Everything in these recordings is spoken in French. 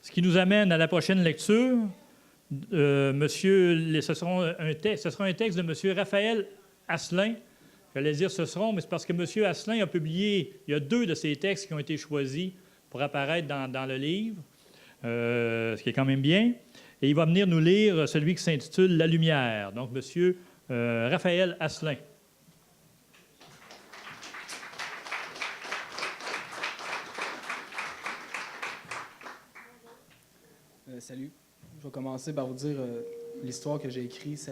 Ce qui nous amène à la prochaine lecture. Ce sera un texte de M. Raphaël Asselin. J'allais dire ce seront, mais c'est parce que M. Asselin a publié, il y a 2 de ses textes qui ont été choisis pour apparaître dans le livre, ce qui est quand même bien. Et il va venir nous lire celui qui s'intitule « La lumière ». Donc, M. Raphaël Asselin. Salut. Je vais commencer par vous dire l'histoire que j'ai écrite.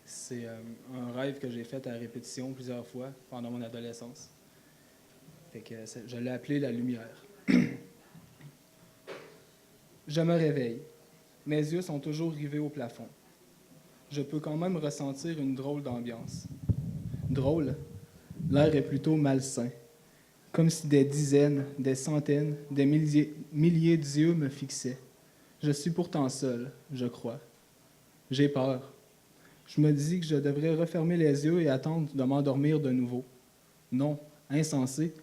C'est un rêve que j'ai fait à répétition plusieurs fois pendant mon adolescence. Fait que je l'ai appelé La lumière. Je me réveille. Mes yeux sont toujours rivés au plafond. Je peux quand même ressentir une drôle d'ambiance. Drôle? L'air est plutôt malsain. Comme si des dizaines, des centaines, des milliers d'yeux me fixaient. Je suis pourtant seul, je crois. J'ai peur. Je me dis que je devrais refermer les yeux et attendre de m'endormir de nouveau. Non, insensé.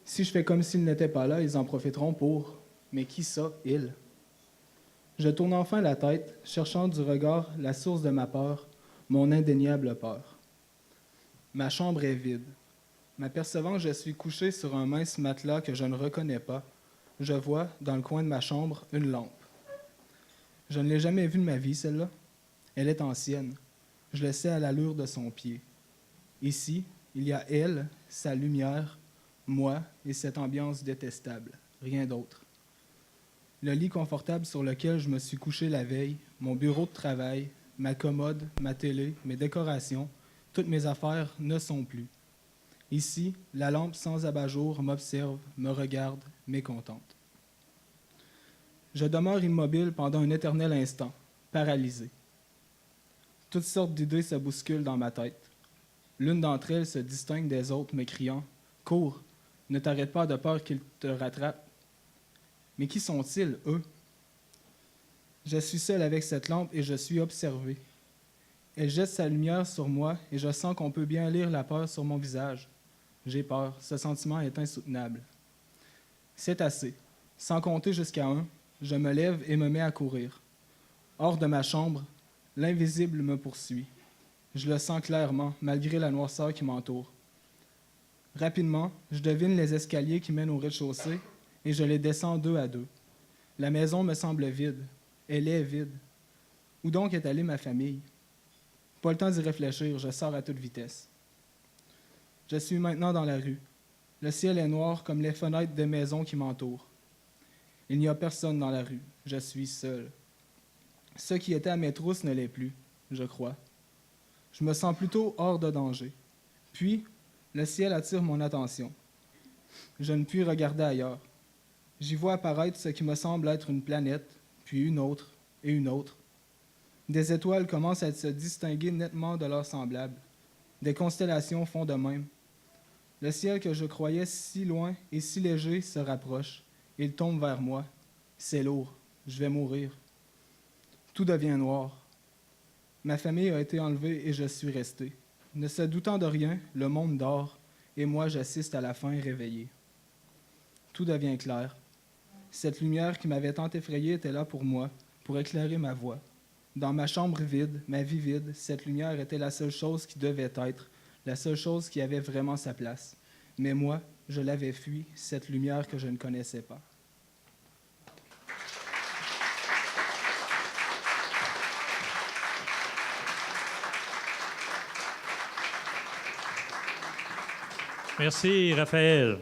Si je fais comme s'ils n'étaient pas là, ils en profiteront pour... Mais qui ça, ils? Je tourne enfin la tête, cherchant du regard la source de ma peur, mon indéniable peur. Ma chambre est vide. M'apercevant que je suis couché sur un mince matelas que je ne reconnais pas, je vois, dans le coin de ma chambre, une lampe. Je ne l'ai jamais vue de ma vie, celle-là. Elle est ancienne. Je le sais à l'allure de son pied. Ici, il y a elle, sa lumière, moi et cette ambiance détestable. Rien d'autre. Le lit confortable sur lequel je me suis couché la veille, mon bureau de travail, ma commode, ma télé, mes décorations, toutes mes affaires ne sont plus. Ici, la lampe sans abat-jour m'observe, me regarde, mécontente. Je demeure immobile pendant un éternel instant, paralysé. Toutes sortes d'idées se bousculent dans ma tête. L'une d'entre elles se distingue des autres, me criant « Cours, ne t'arrête pas de peur qu'ils te rattrapent. » Mais qui sont-ils, eux? Je suis seul avec cette lampe et je suis observé. Elle jette sa lumière sur moi et je sens qu'on peut bien lire la peur sur mon visage. J'ai peur, ce sentiment est insoutenable. C'est assez. Sans compter jusqu'à 1, je me lève et me mets à courir. Hors de ma chambre, l'invisible me poursuit. Je le sens clairement, malgré la noirceur qui m'entoure. Rapidement, je devine les escaliers qui mènent au rez-de-chaussée et je les descends 2 à 2. La maison me semble vide. Elle est vide. Où donc est allée ma famille? Pas le temps d'y réfléchir, je sors à toute vitesse. Je suis maintenant dans la rue. Le ciel est noir comme les fenêtres des maisons qui m'entourent. Il n'y a personne dans la rue. Je suis seul. Ce qui était à mes trousses ne l'est plus, je crois. Je me sens plutôt hors de danger. Puis, le ciel attire mon attention. Je ne puis regarder ailleurs. J'y vois apparaître ce qui me semble être une planète, puis une autre et une autre. Des étoiles commencent à se distinguer nettement de leurs semblables. Des constellations font de même. Le ciel que je croyais si loin et si léger se rapproche. Il tombe vers moi. C'est lourd. Je vais mourir. Tout devient noir. Ma famille a été enlevée et je suis resté. Ne se doutant de rien, le monde dort, et moi j'assiste à la fin réveillé. Tout devient clair. Cette lumière qui m'avait tant effrayé était là pour moi, pour éclairer ma voie. Dans ma chambre vide, ma vie vide, cette lumière était la seule chose qui devait être, la seule chose qui avait vraiment sa place. Mais moi, je l'avais fui, cette lumière que je ne connaissais pas. Merci, Raphaël.